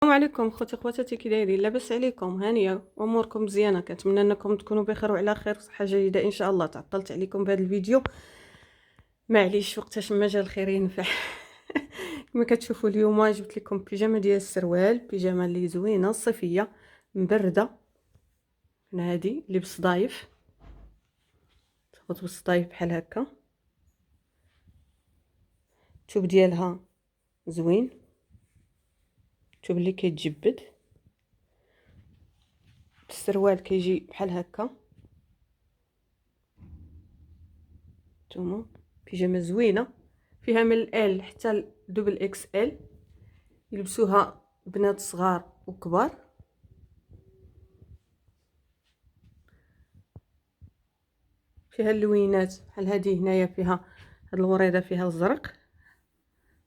السلام عليكم خوتي خواتاتي، كي دايرين؟ لاباس عليكم؟ هانيه اموركم مزيانه؟ كنتمنى انكم تكونوا بخير وعلى خير وصحه جيده ان شاء الله. تعطلت عليكم بهذا الفيديو، معليش، وقتاش ما جا الخير ينفع. كما كتشوفوا اليوم جبت لكم بيجامه ديال السروال، بيجامه اللي زوينه صيفيه مبرده. هادي اللي بالصدايف، تاخذ بالصدايف بحال هكا، الثوب ديالها زوين، الثوب اللي كيتجبد. السروال كيجي بحال هكا، نتوما بيجامه زوينه فيها من ال حتى دوبل اكس ال، يلبسوها بنات صغار وكبار. فيها اللوينات بحال هذه هنايا، فيها هاد الوريضه فيها الزرق،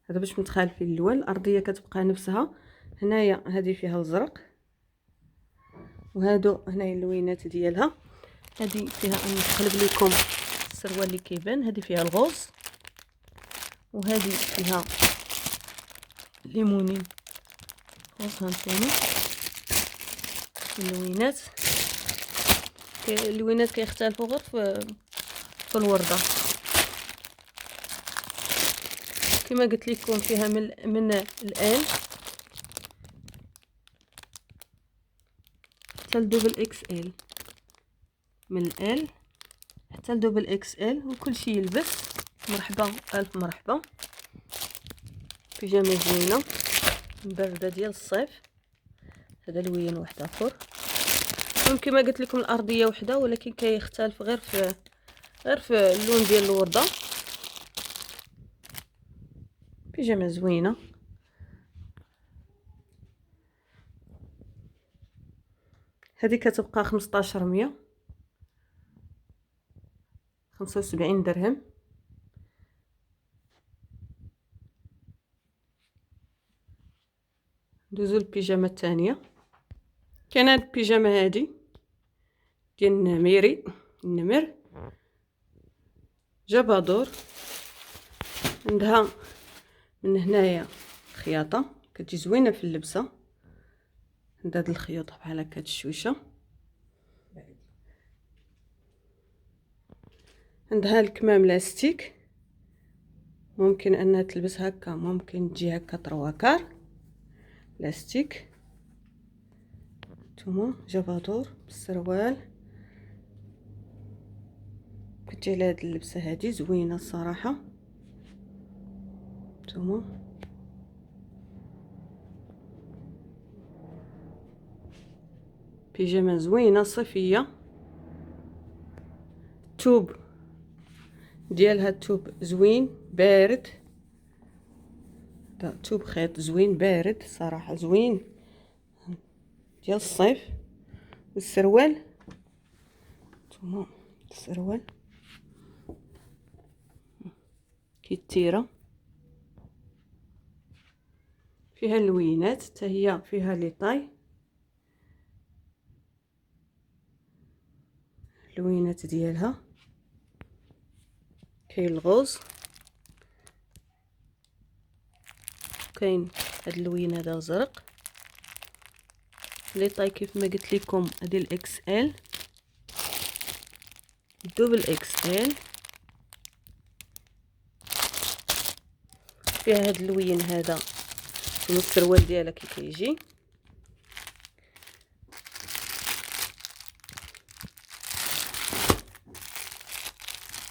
هذا باش متخالفين اللون. الارضيه كتبقى نفسها، هنايا هذه فيها الزرق، وهادو هنايا اللوينات ديالها. هذه فيها نقلب لكم السروال اللي كيبان، هذه فيها الغوز، وهذه فيها ليموني. هانتوما اللوينات، اللوينات كيختلفوا غير في الورده. كما قلت لكم فيها من الان حتى الدوبل اكس ال، من ال حتى الدوبل اكس ال، وكل شيء يلبس. مرحبا الف مرحبا، بيجامه زوينه مبرده ديال الصيف. هذا لوين واحد اخر، المهم كما قلت لكم الارضيه وحده، ولكن كيختلف غير في اللون ديال الورده. بيجامه زوينه. هذه كتبقى 1500، 75 درهم. ندوزو البيجامه الثانيه. كاين هاد البيجامه هادي ديال النمر جبادور، عندها من هنايا خياطه كتجي زوينه في اللبسه. عندها هاد الخيوط بحال هكا الشويشه، عندها الكمام لاستيك، ممكن انها تلبس هكا، ممكن تجي هكا طروكار لاستيك. نتوما جبادور بالسروال، كتجي على هاد اللبسه هادي زوينه الصراحه. نتوما بيجامه زوينه صيفيه. الثوب ديالها الثوب زوين بارد، ثوب خيط زوين بارد صراحه، زوين ديال الصيف. والسروال، نتوما السروال كيتيره، فيها اللوينات حتى هي، فيها لي طاي، اللوينات ديالها. كاين الغوز، كاين هاد اللوين هذا زرق. لي طاي كيف ما قلت لكم، هذه الاكس ال، الدوبل اكس ال. فيها هاد اللوين هذا، السروال ديالها كي كيجي.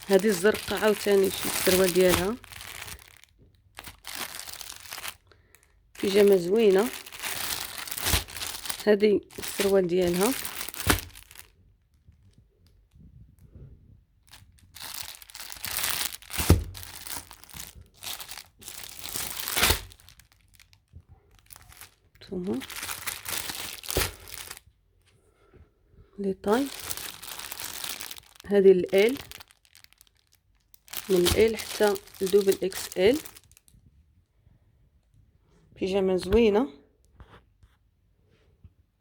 هذه الزرقاء عاوتاني شي السروال ديالها. بيجامه زوينه، هذه السروال ديالها. نتوما لي طاي، هذه ال، من ال حتى الدوبل اكس ال. بيجامه زوينه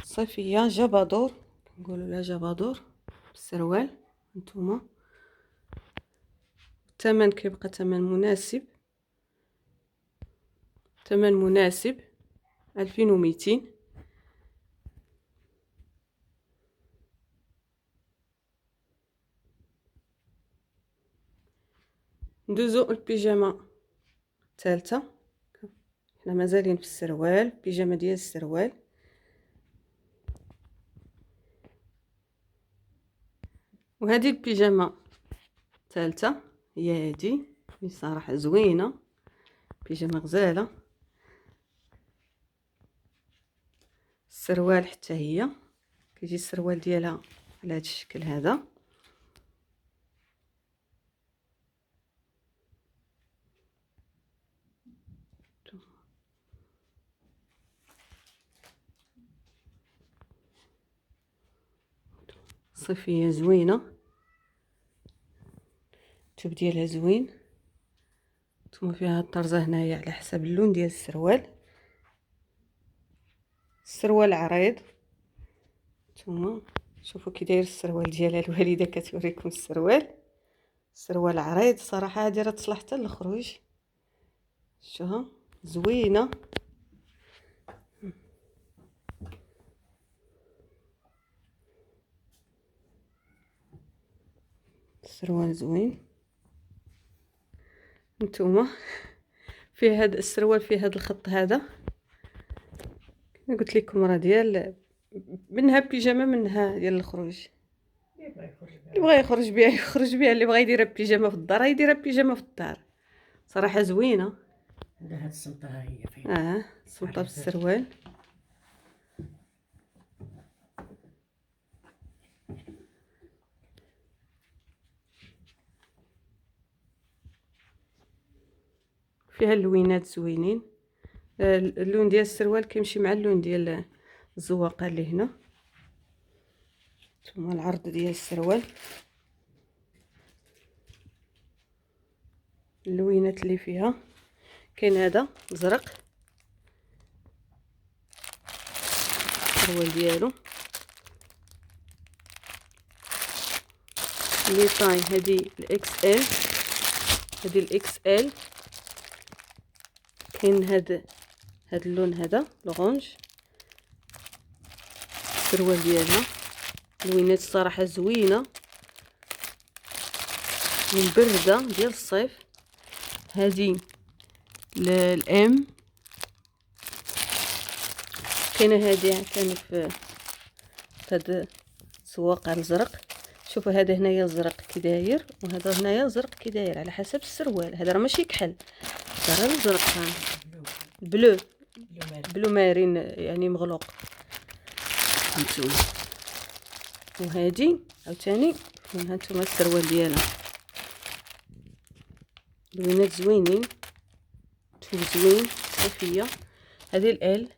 صيفيه جبادور، نقولوا لها جبادور بالسروال. نتوما الثمن كيبقى ثمن مناسب، ثمن مناسب. 2200. ندوزو البيجامه الثالثه. حنا مازالين في السروال، بيجامه ديال السروال. وهذه البيجامه الثالثه هي هذه، بصراحه زوينه، بيجامه غزاله. السروال حتى هي كيجي السروال ديالها على هذا الشكل هذا. صيفيه زوينه، الثوب ديالها زوين، ثم فيها الطرزه هنايا على حسب اللون ديال السروال. السروال عريض، ثم شوفوا كي داير السروال ديالها، الوالده كتوريكم السروال عريض صراحه. هذه راه تصلح حتى للخروج، شوفها زوينه. السروال زوين. نتوما فيه هذا السروال فيه هذا الخط هذا، كما قلت لكم راه ديال منها بيجامه، منها ديال الخروج. اللي بغى يخرج بها يخرج بها، اللي بغى يديرها بيجامه في الدار يديرها بيجامه في الدار. صراحه زوينه. عندها هاد السمطه هي فين السمطه في السروال. فيها اللوينات زوينين. اللون ديال السروال كيمشي مع اللون ديال الزواقه اللي هنا. ثم العرض ديال السروال، اللوينات اللي فيها كاين هذا زرق السروال ديالو لي طاي. هذه الاكس ال، هذه الاكس ال. كاين هذا اللون هذا لورانج السروال ديالها. اللوينات الصراحه زوينه ومبرده ديال الصيف. هذه الام، كاينه هذه كان في هذا السواق الزرق. شوفوا هذا هنايا الزرق كي داير، وهذا هنايا الزرق كي داير على حسب السروال. هذا راه ماشي كحل، هذا راه الزرق بلو مارين يعني مغلوق. هانتوما وهذه عاوتاني هانتوما السروال ديالها. لوينات زوينين، ثوب زوين صيفيه. هذه ال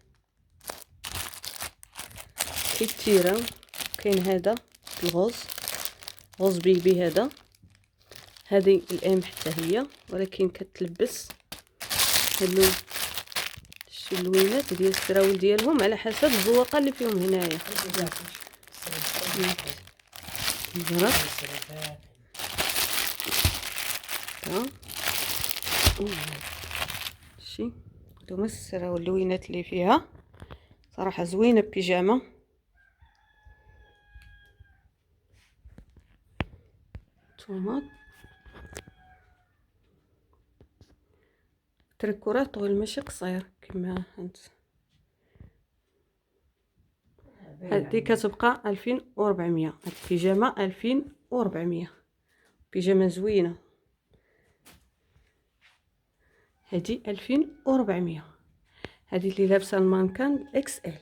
كيتيره. كاين هذا الغوز، غوز بيبي هذا. هذه الام حتى هي، ولكن كتلبس اللون. شتو اللوينات ديال السراول ديالهم على حسب الزواقه اللي فيهم هنايا. الزرق شي هادوما السراول اللوينات اللي فيها صراحه زوينه. بيجامه نتوما تريكورات طويل ماشي قصير كما هانت. هذه كتبقى 2400. هاد البيجامه 2400، بيجامه زوينه. هذه 2400. هذه اللي لابسه المانكان اكس ال.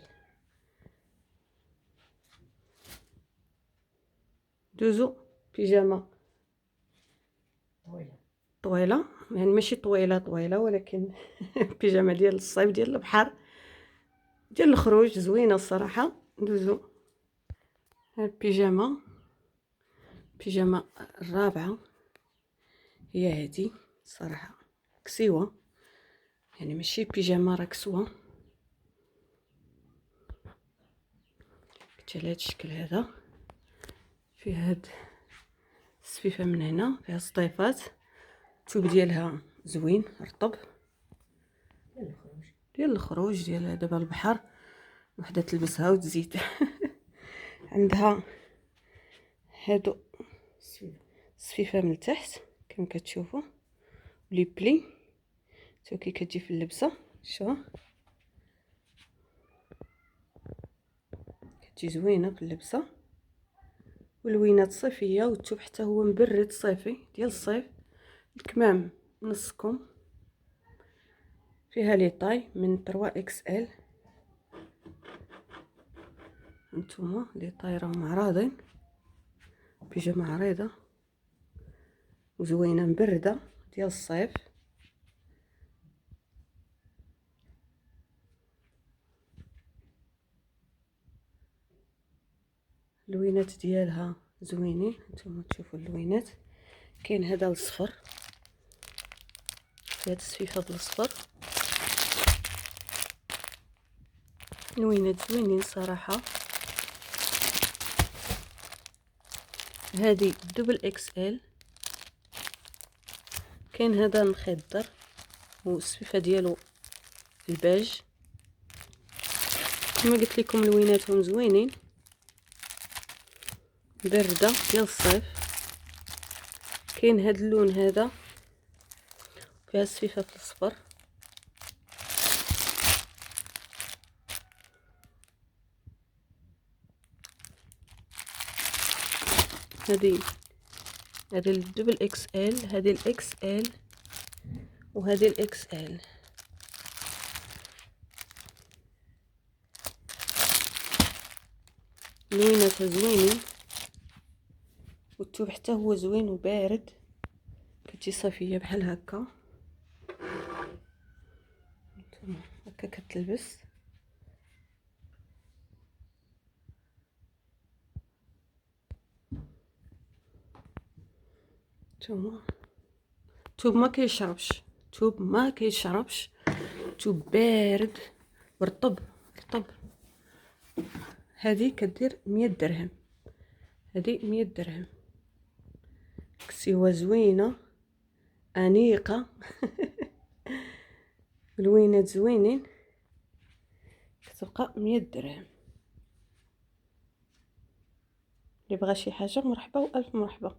دوزو بيجامه طويله، يعني ماشي طويله ولكن بيجامه ديال الصيف ديال البحر ديال الخروج زوينه الصراحه. ندوزو البيجامه الرابعه هي هذه صراحه كسيوه، يعني ماشي بيجامه راه كسوه. على هذا الشكل هذا، فيها هاد السفيفه من هنا، فيها سطيفات. الثوب ديالها زوين رطب ديال الخروج ديال دابا البحر، وحده تلبسها وتزيد. عندها هادو الصفيفه من التحت كما كتشوفوا، لي بلي حتى كي كتجي في اللبسه. شوف كتجي زوينه في اللبسه، والوينات صيفيه، والثوب حتى هو مبرد صيفي ديال الصيف. الكمام نصكم، فيها لي طاي من 3 اكس ال. هانتوما لي طاي راهم عراضين، بيجامه عريضه وزوينه مبرده ديال الصيف. اللوينات ديالها زوينين، نتوما تشوفوا اللوينات. كاين هذا الصفر، فيها الصفيفه بالصفر. اللوينات زوينين صراحه. هذه دبل اكس ال. كاين هذا مخضر والصفيفه ديالو الباج. كما قلت لكم لويناتهم زوينين، بارده ديال الصيف. كاين هذا اللون هذا فيها الصفيفه في الصفر. هذه الدبل اكس ال، هذه الاكس ال، وهذه الاكس ال. لويناتها زوينين، والثوب حتى هو زوين وبارد، كتجي صيفيه بحال هكا. نتوما هكا كتلبس. نتوما الثوب ما كيشربش، الثوب ما كيشربش، الثوب بارد ورطب رطب. هذه كدير 100 درهم، هذه 100 درهم. كسيوه زوينه انيقه. الوينات زوينين، كتبقى 100 درهم. اللي بغى شي حاجه مرحبا والف مرحبا.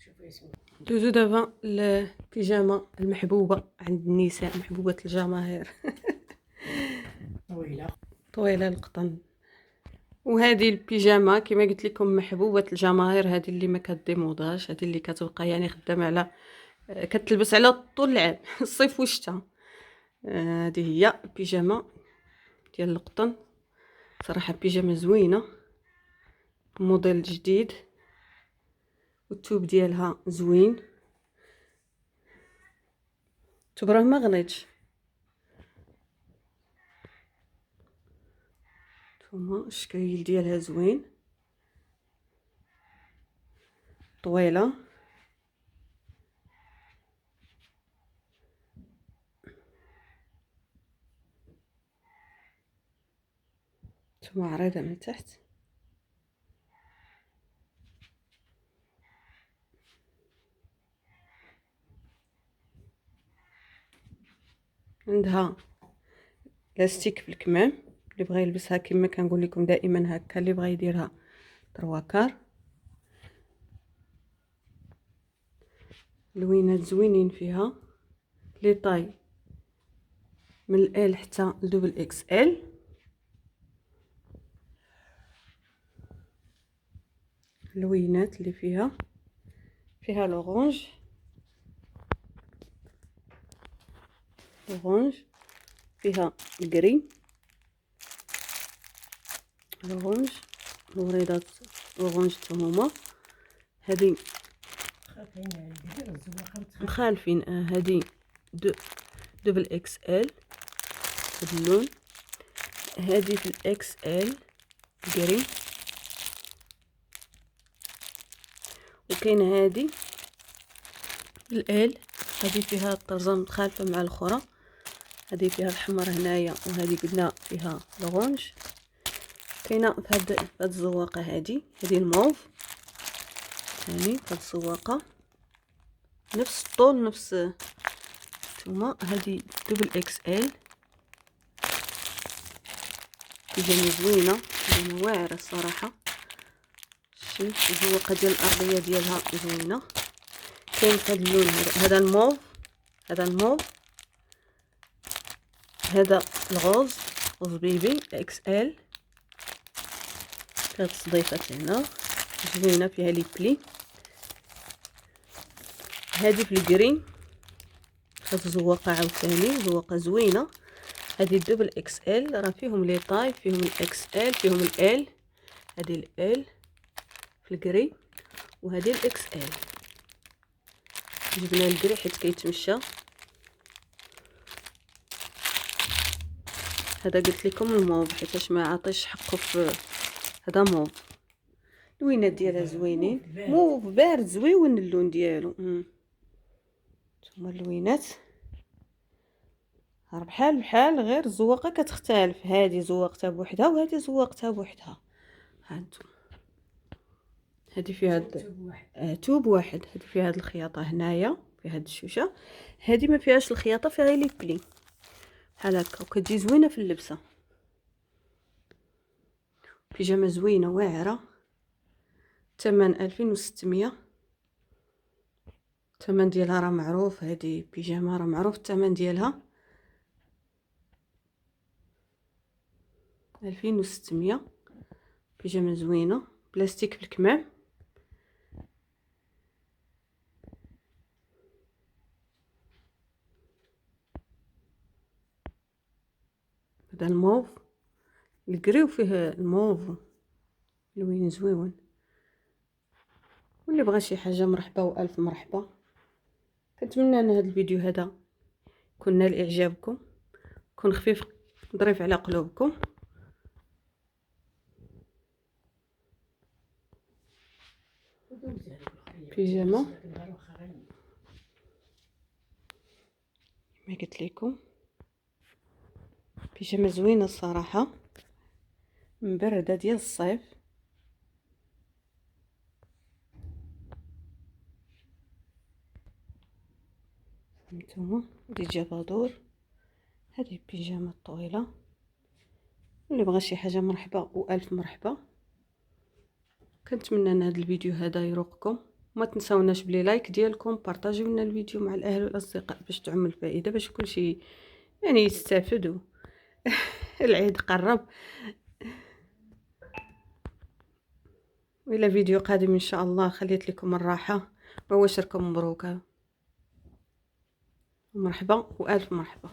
شوفي اسمي. دوزو دابا البيجامه المحبوبه عند النساء، محبوبه الجماهير. طويله القطن. وهذه البيجامه كما قلت لكم محبوبه الجماهير، هذه اللي ما كديموضاش، هذه اللي كتبقى يعني خدامه على كتلبس على طول العام، الصيف والشتاء. هذه هي بيجامه ديال القطن. صراحه بيجامه زوينه، موديل جديد، والثوب ديالها زوين. الثوب راه ما غليظش. نتوما الشكايل ديالها زوين، طويله. نتوما عريضه من تحت. عندها لاستيك في الكمام، اللي بغى يلبسها كما كنقول لكم دائما هكا، اللي بغى يديرها تروكار. لوينات زوينين فيها، لي طاي من ال حتى لدبل اكس ال. اللوينات اللي فيها لورانج، فيها الكري، لورانج، الوريضات اورانج تماما. هذه مخالفين. هذه دبل اكس ال هذا اللون. هذه في الاكس ال كري. وكاين هذه الال، هذه فيها الطرزه متخالفه مع الاخرى. هذه فيها الحمر هنايا، وهذه قلنا فيها لورانج. كاينه في هاد الزواقه، هذه الموف ثاني في هاد الزواقه، نفس الطول نفس. ثم هذه دبل اكس ال، بيجامه زوينه واعره الصراحه. شتي الزواقه ديال الارضيه ديالها زوينه. كاين هذا اللون، هذا الموف، هذا الموف، هذا الغوز، غوز بيبي اكس ال. هاد الصديفات هنا زوينه فيها لي بلي. هذه في الجرين، هاد الزواقه عاوتاني زواقه زوينه. هذه الدوبل اكس ال، راه فيهم لي طاي، فيهم الاكس ال، فيهم ال. هذه ال في الجري، وهذه الاكس ال. جبنا الجري حيت كيتمشى. هذا قلت لكم الموف حيتاش ما عطيش حقه في هذا موف. اللوينات ديالها زوينين، موف بارد زويون اللون ديالو. هما اللوينات راه بحال غير الزواقه كتختلف. هذه زواقتها بوحدها وهذه زواقتها بوحدها. هانتو هذه فيها توب واحد. هذه فيها هاد الخياطه هنايا في هاد الشوشه. هذه ما فيهاش الخياطه، فيها غير لي بلي بحال هكا، وكتجي زوينه في اللبسه. بيجامه زوينه واعره. الثمن 2600. الثمن ديالها راه معروف، هذه بيجامه راه معروف الثمن ديالها 2600. بيجامه زوينه بلاستيك بالكمام. هذا الموف الكري فيه الموف لوين زويون. واللي بغى شي حاجه مرحبا والف مرحبا. كنتمنى ان هذا الفيديو هذا يكون نال اعجابكم، يكون خفيف ظريف على قلوبكم. بيجامه ما قلت لكم، بيجامه زوينه الصراحه، مبرده ديال الصيف. هانتوما دي جابادور. هذه بيجامه طويله. اللي بغى شي حاجه مرحبا والف مرحبا. كنتمنى ان هذا الفيديو هذا يروقكم. ما تنساوناش بلي لايك ديالكم، بارطاجيو لنا الفيديو مع الاهل والاصدقاء باش تعم الفائده، باش كلشي يعني يستافدوا. العيد قرب. والى فيديو قادم ان شاء الله. خليت لكم الراحه وعواشركم مبروكه ومرحبا والف مرحبا.